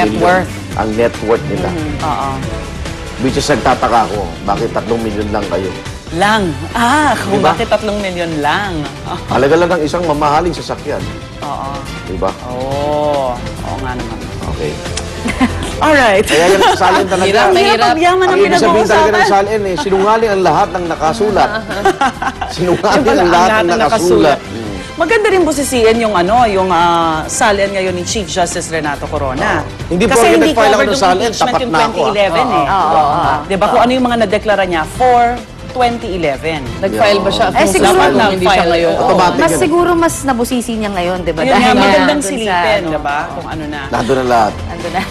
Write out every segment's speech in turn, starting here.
net worth. Ang net worth nila. Oo. Which is nagtataka ako, bakit 3 million lang kayo? Lang. Kung diba? bakit 3 million lang. Halaga lang ng isang mamahaling sasakyan. Oo. Diba? Oo nga naman. Okay. Alright. Kaya yung salin talaga. Mahirap pagyaman ang Ang ibig sabihin talaga ng pinag-uusapan. salin sinungaling ang lahat ng nakasulat. Sinungaling ang lahat ng nakasulat. Maganda rin busisiin yung salin ngayon ni Chief Justice Renato Corona. Hindi po Kasi hindi nag-file ako covered ng yung salin, impeachment tapat yung na ako. 2011 Diba kung ano yung mga nadeklara niya for 2011. Nag-file ba siya? Siguro hindi siya ngayon. Automatic Mas yun. siguro mas nabusisi niya ngayon, di ba? Yun nga, Dahil magandang nandun sa, silipin, diba? Kung ano na. Nandun na lahat. Nandun na.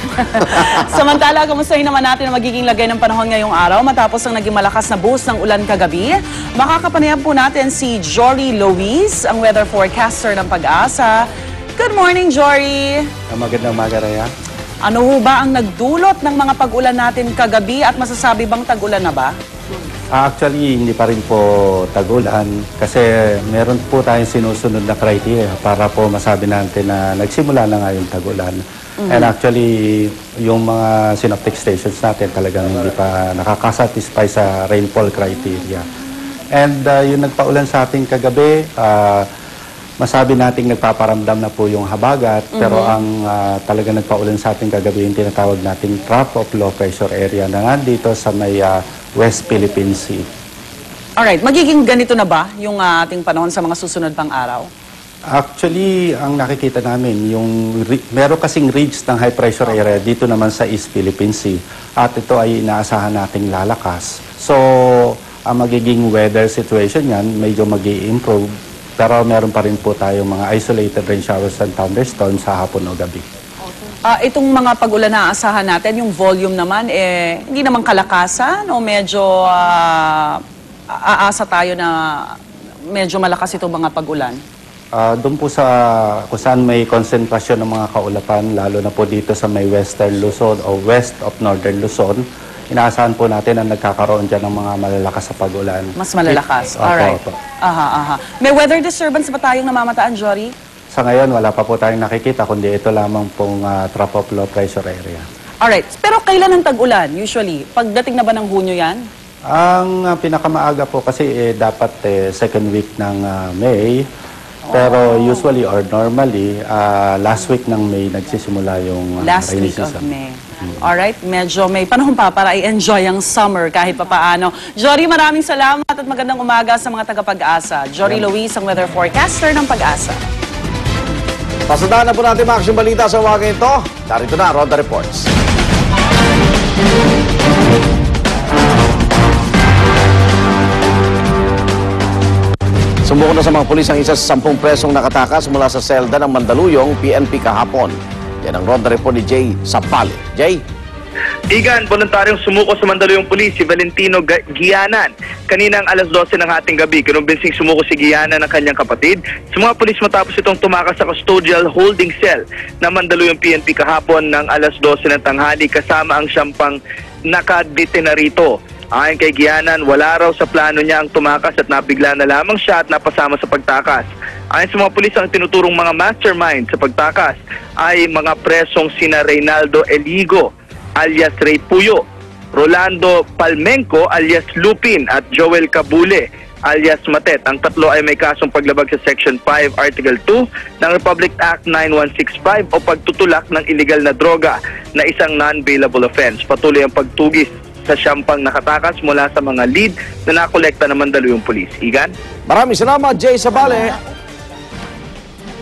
Samantala, kamustahin naman natin ang magiging lagay ng panahon ngayong araw matapos ang naging malakas na buhos ng ulan kagabi. Makakapanayam po natin si Jory Luis, ang weather forecaster ng Pag-asa. Good morning, Jory! Magandang umaga, Rhea. Ano ho ba ang nagdulot ng mga pag-ulan natin kagabi at masasabi bang tag-ulan na ba? Actually, hindi pa rin po tag-ulan kasi meron po tayong sinusunod na criteria para po masabi natin na nagsimula na nga yung tag-ulan. And actually, yung mga synoptic stations natin talagang hindi pa nakakasatisfy sa rainfall criteria. And yung nagpaulan sa ating kagabi, masabi nating nagpaparamdam na po yung habagat, pero ang talaga nagpaulan sa ating kagabi yung tinatawag nating trough of low pressure area na nandito sa may West Philippine Sea. Alright, magiging ganito na ba yung ating panahon sa mga susunod pang araw? Actually, ang nakikita namin, meron kasing ridge ng high pressure area dito naman sa East Philippine Sea at ito ay inaasahan nating lalakas. So, ang magiging weather situation yan, medyo mag-i-improve, pero meron pa rin po tayong mga isolated rain showers and thunderstorms sa hapon o gabi. Itong mga pag-ulan na aasahan natin, yung volume naman, hindi naman kalakasan o medyo aasa tayo na medyo malakas itong mga pag-ulan? Doon po sa kung saan may konsentrasyon ng mga kaulapan, lalo na po dito sa may Western Luzon o West of Northern Luzon, inaasahan po natin na nagkakaroon dyan ng mga malalakas sa pag-ulan. Mas malalakas? Alright. May weather disturbance ba tayong namamataan, Jory? Sa ngayon, wala pa po tayong nakikita, kundi ito lamang pong trough of low pressure area. Alright. Pero kailan ang tag-ulan, usually? Pagdating na ba ng Hunyo yan? Ang pinakamaaga po kasi dapat second week ng May. Pero usually or normally, last week ng May nagsisimula yung Last rainy week of season. May. Alright, medyo may panahon pa para i-enjoy ang summer kahit papaano. Jory, maraming salamat at magandang umaga sa mga taga-Pag-asa. Jory Luis, ang weather forecaster ng Pag-asa. Pasadahan na po natin mga aksyong balita sa umaga ito. Narito na, Ronda Reports. Sumuko na sa mga pulis ang isa sa 10 presong nakatakas mula sa selda ng Mandaluyong PNP kahapon. Yan ang Ronda Report ni Jay Sapale. Jay? Igan, voluntaryong sumuko sa Mandaluyong Police si Valentino Gianan. Kaninang alas 12 ng ating gabi, kinumbensing sumuko si Gianan ng kanyang kapatid sa mga pulis matapos itong tumakas sa custodial holding cell na Mandaluyong PNP kahapon ng alas 12 ng tanghali kasama ang siyang pang nakadetena rito. Ayon kay Gianan, wala raw sa plano niya ang tumakas at nabigla na lamang siya at napasama sa pagtakas. Ayon sa mga pulis, ang tinuturong mga mastermind sa pagtakas ay mga presong sina Reynaldo Eligo alias Ray Puyo, Rolando Palmenco alias Lupin at Joel Cabule alias Matet. Ang tatlo ay may kasong paglabag sa Section 5, Article 2 ng Republic Act 9165 o pagtutulak ng illegal na droga na isang non-bailable offense. Patuloy ang pagtugis sa siyang nakatakas mula sa mga lead na nakolekta ng Mandaluyong Police. Igan? Maraming salamat, Jay Sabale.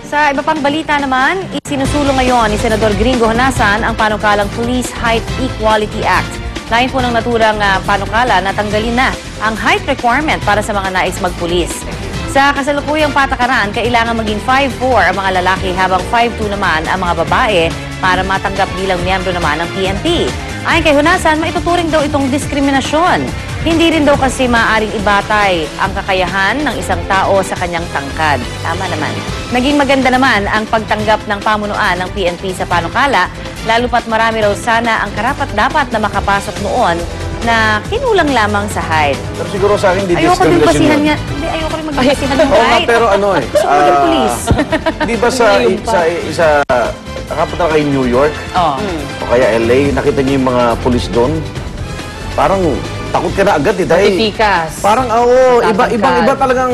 Sa iba pang balita naman, isinusulong ngayon ni Senador Gringo Honasan ang panukalang Police Height Equality Act. Lain po ng naturang panukala na tanggalin na ang height requirement para sa mga nais magpulis. Sa kasalukuyang patakaran, kailangan maging 5'4" ang mga lalaki habang 5'2" naman ang mga babae para matanggap bilang miyembro naman ng PNP. Ayon kay Honasan, maituturing daw itong diskriminasyon. Hindi rin daw kasi maaaring ibatay ang kakayahan ng isang tao sa kanyang tangkad. Tama naman. Naging maganda naman ang pagtanggap ng pamunuan ng PNP sa panukala, lalo pat marami raw sana ang karapat-dapat na makapasok noon na kinulang lamang sa height. Pero siguro sa akin, hindi Ayoko din discrimination basihan yun. niya. Hindi, ayoko rin magbasihan ng Oo nga, height. pero ano Gusto ko maging police. di ba sa nakapunta kayo New York Oh. o kaya LA, nakita niyo yung mga pulis doon, parang takot ka na agad eh. Dahil Titikas. parang, iba talagang,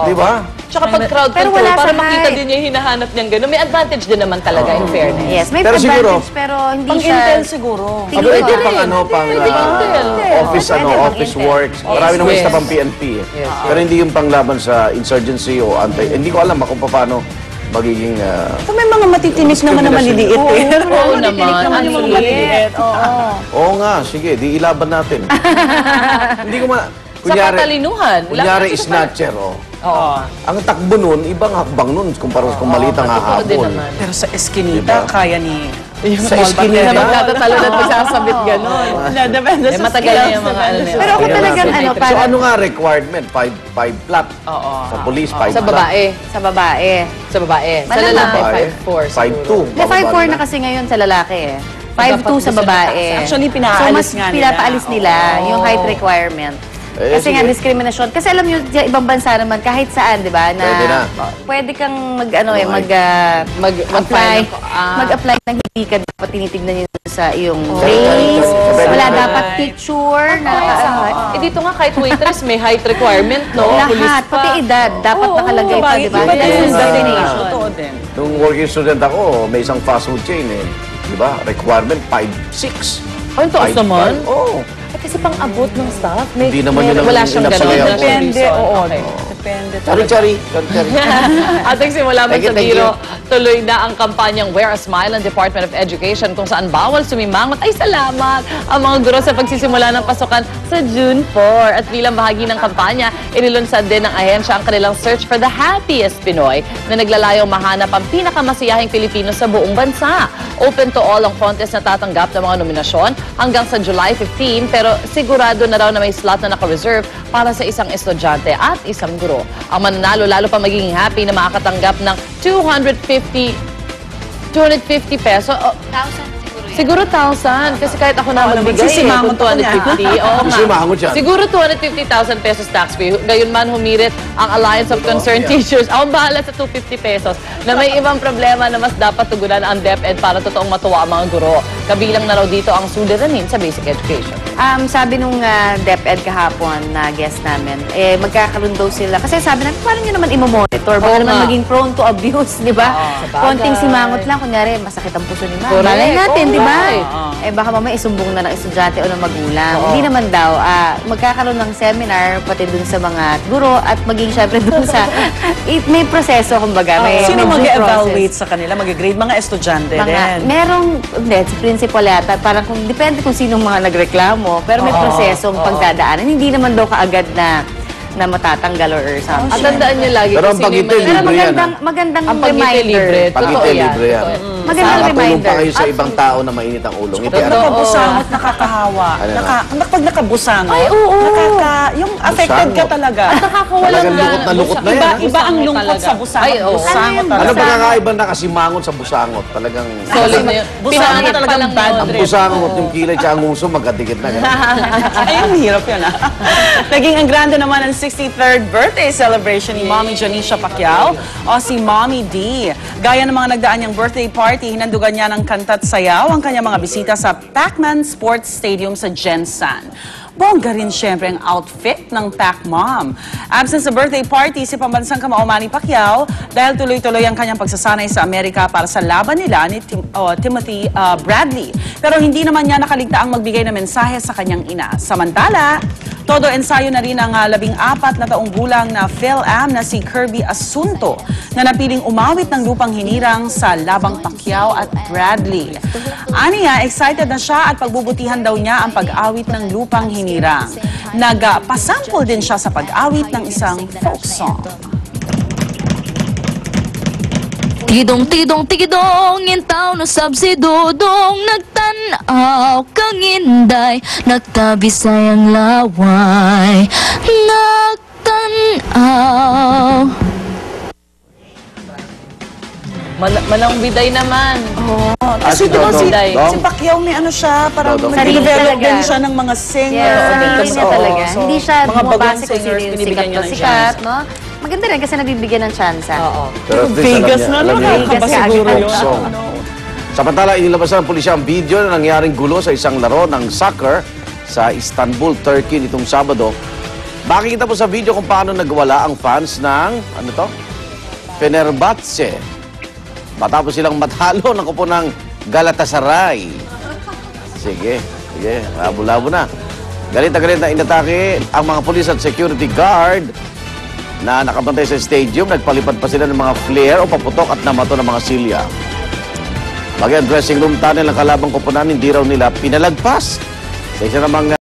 di ba? Tsaka pag crowd Pero control, wala sa para makita height. din niya yung hinahanap niyang gano'n. May advantage din naman talaga, in fairness. Yes, may Pero advantage siguro, pero hindi Pang siya... Intel siguro. Tingin Aba, ko ito rin. pang office, Pwede pang office Intel. works. Marami naman Yes. isa pang PNP eh. Yes. Pero hindi yung panglaban sa insurgency o hindi ko alam kung paano magiging... So, may mga matitinik naman na maliliit eh. Oo naman. naman yung mga Ang maliliit. Oo. Oo nga, sige, di ilaban natin. Hindi ko Sa katalinuhan. Kunyari, Lahat- snatcher, oh. Oo. Ang takbo nun, ibang hakbang nun kumpara kung malitang totoo din hahabol. naman. Pero sa Eskinita, Diba? kaya ni... Sa Eskinita? Na magtatatalo at magsasabit gano'n. Depende Eh, sa matagal na skills. yung mga ano na yun. Pero ako Kaya talagang natin. ano, So parang ano nga requirement? 5 flat. Oo. Sa police, 5 Sa flat. babae. sa babae. Sa babae. Sa Malamang. lalaki, Babae, 5'4". 5'2". Hindi, 5'4 na kasi ngayon sa lalaki eh. 5'2 sa babae. Actually, pinaalis so, mas nga nila. pinapaalis nila Oo. yung height requirement. Eh, Kasi nga sige. discrimination. Kasi alam nyo, sa ibang bansa naman, kahit saan, di ba, Pwede na. pwede kang Mag-apply. mag-apply ng hindi ka dapat tinitignan yun sa iyong Oh. race. Pwede Wala na. dapat picture. Eh, dito nga kahit waitress, may height requirement, no? Police Lahat, pa. pati edad, dapat Oo, nakalagay pa, di ba? Iba din yung Yes. definition. Totoo din. Nung working student ako, may isang fast food chain eh. Di ba? Requirement 5'6". Ay, ang taas naman. Oo. Eh, kasi pang-abot ng staff. May, Hindi naman yun ang wala siyang inaksalayan gano'n. ko. Depende, oo. Okay. Depende. Chari-chari. At nagsimula man Thank you, sa thank biro, tuloy na ang kampanyang Wear a Smile ng Department of Education kung saan bawal sumimangot. Ay, salamat! Ang mga guro sa pagsisimula ng pasukan sa June 4. At bilang bahagi ng kampanya, inilunsad din ng ahensya ang kanilang Search for the Happiest Pinoy na naglalayong mahanap ang pinakamasiyahing Pilipino sa buong bansa. Open to all ang contest na tatanggap ng mga nominasyon hanggang sa July 15, pero sigurado na raw na may slot na naka-reserve para sa isang estudyante at isang guro. Ang mananalo lalo pa magiging happy na makakatanggap ng 250 peso. Oh, siguro 1,000. Kasi kahit ako na magbigay, magsisimangot kung 250. Oo nga. Sisimangot yan. Siguro 250,000 pesos tax free. Gayon man humirit ang Alliance of Concerned Teachers. Ako bahala sa 250 pesos na may ibang problema na mas dapat tugunan ang DepEd para totoong matuwa ang mga guro. Kabilang na raw dito ang suliranin sa basic education. Sabi nung DepEd kahapon na guest namin, magkakaroon daw sila. Kasi sabi namin, paano nyo naman imo-monitor? Baka Oo naman nga. maging prone to abuse, di ba? sabagay. Konting simangot lang, kunyari, masakit ang puso ni mama. Correct. Malay natin, Oo, di ba? right. Baka mamaya isumbong na ng estudyante o ng magulang. Oo. Hindi naman daw. Magkakaroon ng seminar, pati dun sa mga guro, at maging syempre dun sa, may proseso, kumbaga. May, Sino may due mag-evaluate process. sa kanila? Mag-grade? Mga estudyante rin. Merong, hindi, si principal yata, parang depende kung sinong mga nagreklamo, pero may prosesong pagdadaanan. Hindi naman daw kaagad na matatanggal or something. At tandaan nyo lagi Pero kung ang sino yung pagite, mali- Pero libre yan, magandang Ang pagngiti reminder. libre. Totoo Pagite yan. libre yan. Totoo. Magandang Nakakatulong pa reminder. kayo sa ibang tao na mainit ang ulo. Ngiti, ano? Nakabusangot, nakakahawa. Ano na? Pag nakabusangot, Ay, oo. yung affected ka Busangot. talaga. Nakakawalang Talagang lukot na lukot na yan. ah. Iba ang lungkot talaga. sa busangot. Ay, oo. Busangot Ano talaga. ba kakaiba na kasimangot sa busangot? Talagang... Solid na yun. Busangot Pinangat pa talagang lang bad yun. Ang busangot, yung kilay at ang uso, magkadikit na. ganun. Ay, ang hirap yun Naging ang grande naman ang 63rd birthday celebration ni Mommy Janisha Pacquiao o si Mommy D. Gaya ng mga nagdaan niyang birthday party, hinandugan niya ng kanta't sayaw ang kanyang mga bisita sa Pacman Sports Stadium sa Gensan. Bongga rin siyempre ang outfit ng Pac Mom. Absent sa birthday party si pambansang kamao Manny Pacquiao dahil tuloy-tuloy ang kanyang pagsasanay sa Amerika para sa laban nila ni Timothy Bradley. Pero hindi naman niya nakaligtaang magbigay ng mensahe sa kanyang ina. Samantala, todo ensayo na rin ang 14 na taong gulang na Phil-Am na si Kirby Asunto na napiling umawit ng lupang hinirang sa labang Pacquiao at Bradley. Aniya, excited na siya at pagbubutihan daw niya ang pag-awit ng lupang hinirang. Nagpasample din siya sa pag-awit ng isang folk song. Tidong tigidong intaw no sabsidudong nagtanaw kang inday nagtabisay ang laway nagtanaw. Manang biday naman. Kasi si diba Dodong. si Pacquiao may ano siya, parang Dodong. nag-develop Sarili din talaga. siya ng mga singers. Yes, sarili niya Oo, talaga. so, Hindi siya mga bumabase bagang kung singers, sino binibigyan niya ng sikat, chance. no? Maganda rin kasi nabibigyan ng chance. Oo. Pero at least Vegas alam na, niya, nakakaba Vegas siguro agad. yun. Song. Ano? Samantala, inilabas ng pulisya ang video na nangyaring gulo sa isang laro ng soccer sa Istanbul, Turkey nitong Sabado. Makikita po sa video kung paano nagwala ang fans ng, Fenerbahce. Matapos silang matalo ng kupo ng Galatasaray. Sige, labo-labo na. Galit na inatake ang mga pulis at security guard na nakabantay sa stadium. Nagpalipad pa sila ng mga flare o paputok at namato ng mga silya. Maging dressing room tunnel ng kalabang koponan, hindi raw nila pinalagpas. Sa isa namang